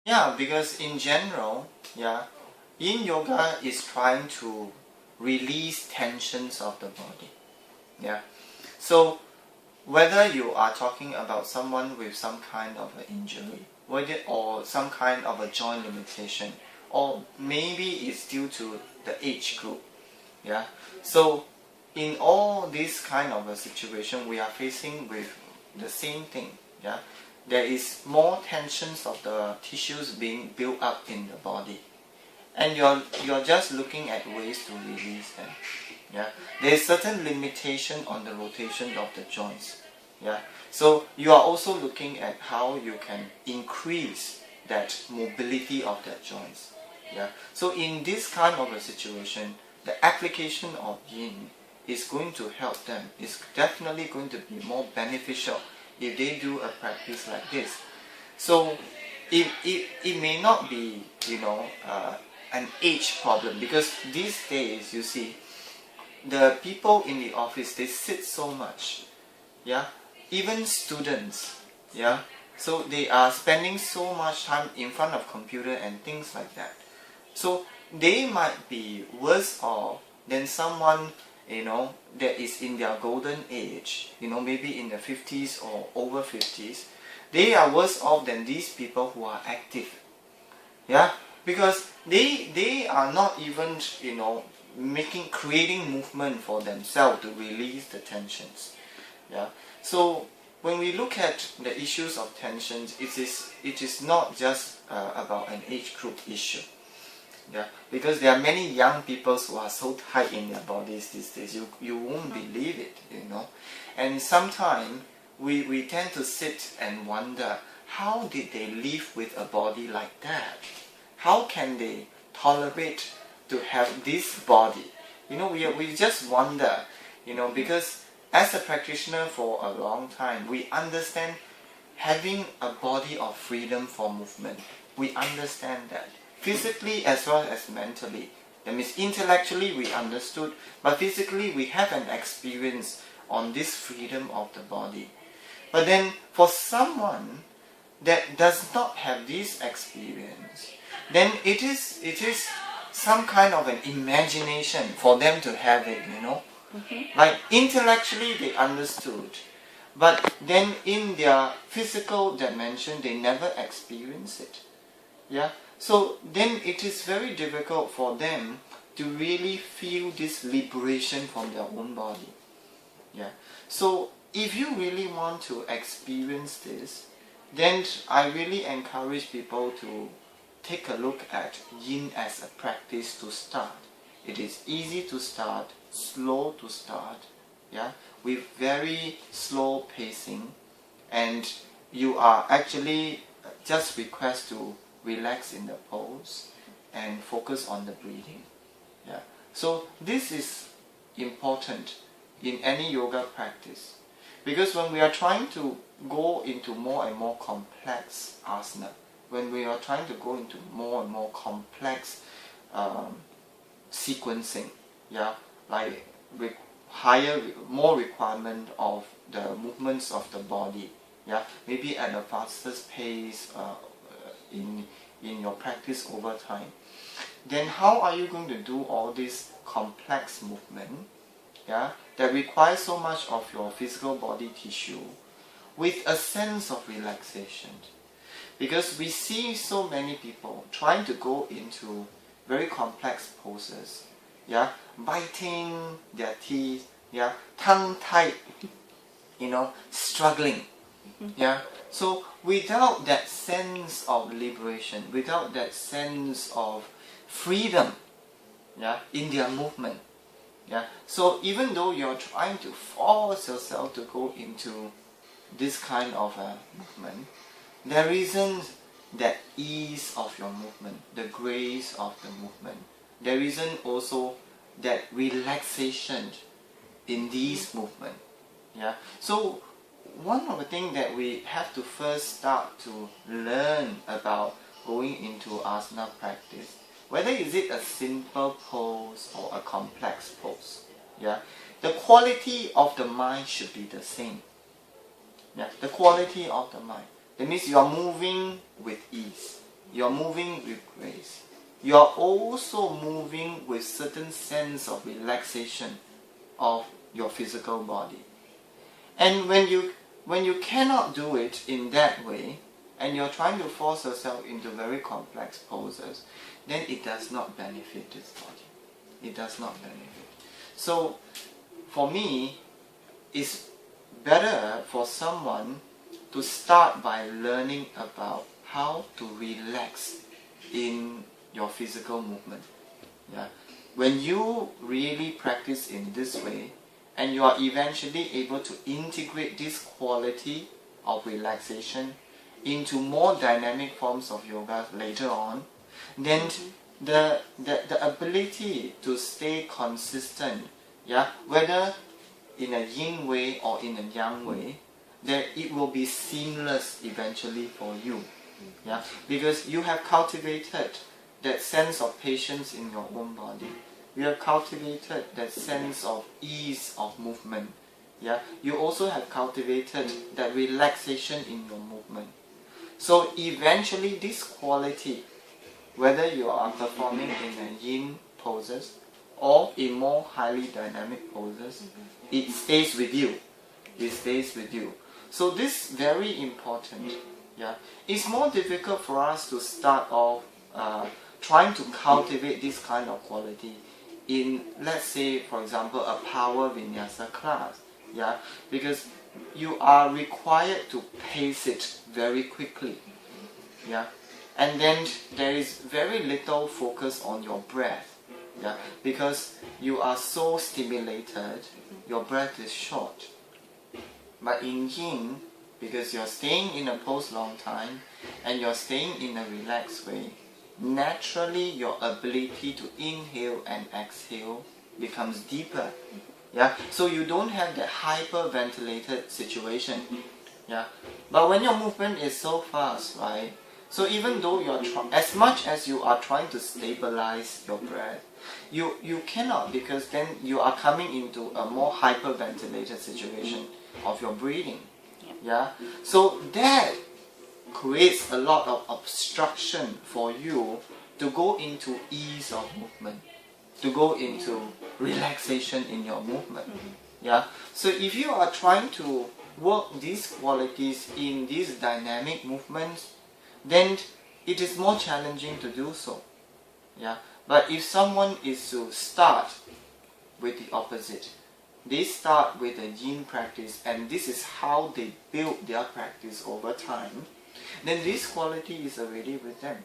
Yeah, because in general, yeah, yin yoga is trying to release tensions of the body. Yeah. So whether you are talking about someone with some kind of an injury, or some kind of a joint limitation, or maybe it's due to the age group. Yeah. So in all this kind of a situation, we are facing with the same thing. Yeah. There is more tensions of the tissues being built up in the body, and you're just looking at ways to release them. Yeah. There is certain limitation on the rotation of the joints. Yeah. So you are also looking at how you can increase that mobility of the joints. Yeah. So in this kind of a situation, the application of yin is going to help them. It's definitely going to be more beneficial if they do a practice like this. So it may not be, an age problem, because these days, you see, the people in the office, they sit so much. Yeah. Even students, yeah, so they are spending so much time in front of computer and things like that. So they might be worse off than someone, that is in their golden age, maybe in the 50s or over 50s. They are worse off than these people who are active. Yeah, because they are not even, creating movement for themselves to release the tensions. Yeah. So when we look at the issues of tensions, it is not just about an age group issue. Yeah, because there are many young people who are so tight in their bodies these days. You won't believe it, And sometimes we tend to sit and wonder, how did they live with a body like that? How can they tolerate to have this body? We just wonder, because as a practitioner for a long time, we understand having a body of freedom for movement. We understand that. Physically as well as mentally. That means intellectually we understood, but physically we have an experience on this freedom of the body. But then for someone that does not have this experience, then it is some kind of an imagination for them to have it, Like intellectually they understood, but then in their physical dimension they never experience it. Yeah. So then it is very difficult for them to really feel this liberation from their own body. Yeah. So if you really want to experience this, then I really encourage people to take a look at yin as a practice to start. It is easy to start, slow to start, yeah, with very slow pacing, and you are actually just request to relax in the pose and focus on the breathing. Yeah. So this is important in any yoga practice, because when we are trying to go into more and more complex asana, when we are trying to go into more and more complex sequencing, yeah, like more requirement of the movements of the body, yeah, maybe at a fastest pace in your practice over time, then how are you going to do all this complex movement, yeah, that requires so much of your physical body tissue with a sense of relaxation? Because we see so many people trying to go into very complex poses, yeah, biting their teeth, yeah, tongue tight, struggling, yeah. So without that sense of liberation, without that sense of freedom, yeah, in their movement, yeah. So even though you're trying to force yourself to go into this kind of movement, there isn't that ease of your movement, the grace of the movement. There isn't also that relaxation in these movement. Yeah. So one of the things that we have to first start to learn about going into asana practice, whether is it a simple pose or a complex pose, yeah, the quality of the mind should be the same. Yeah, the quality of the mind. That means you are moving with ease. you're moving with grace. You're also moving with certain sense of relaxation of your physical body. And when you cannot do it in that way, and you're trying to force yourself into very complex poses, then it does not benefit this body. It does not benefit. So, for me, it's better for someone to start by learning about how to relax in your physical movement. Yeah. When you really practice in this way, and you are eventually able to integrate this quality of relaxation into more dynamic forms of yoga later on, then the ability to stay consistent, yeah, whether in a yin way or in a yang way, that it will be seamless eventually for you. Yeah, because you have cultivated that sense of patience in your own body. You have cultivated that sense of ease of movement. Yeah, you also have cultivated that relaxation in your movement. So eventually this quality, whether you are performing in a yin poses or in more highly dynamic poses, it stays with you. It stays with you. So this is very important. Yeah, it's more difficult for us to start off trying to cultivate this kind of quality in, let's say, for example, a power vinyasa class. Yeah, because you are required to pace it very quickly. Yeah, and then there is very little focus on your breath. Yeah, because you are so stimulated, your breath is short. But in yin, because you're staying in a pose long time and you're staying in a relaxed way, naturally your ability to inhale and exhale becomes deeper. Yeah, so you don't have that hyperventilated situation. Yeah, but when your movement is so fast, right? So even though you're as much as you are trying to stabilize your breath, you cannot, because then you are coming into a more hyperventilated situation of your breathing. Yeah, so that creates a lot of obstruction for you to go into ease of movement, to go into relaxation in your movement. Yeah, so if you are trying to work these qualities in these dynamic movements, then it is more challenging to do so. Yeah, but if someone is to start with the opposite, they start with a yin practice, and this is how they build their practice over time, then this quality is already with them.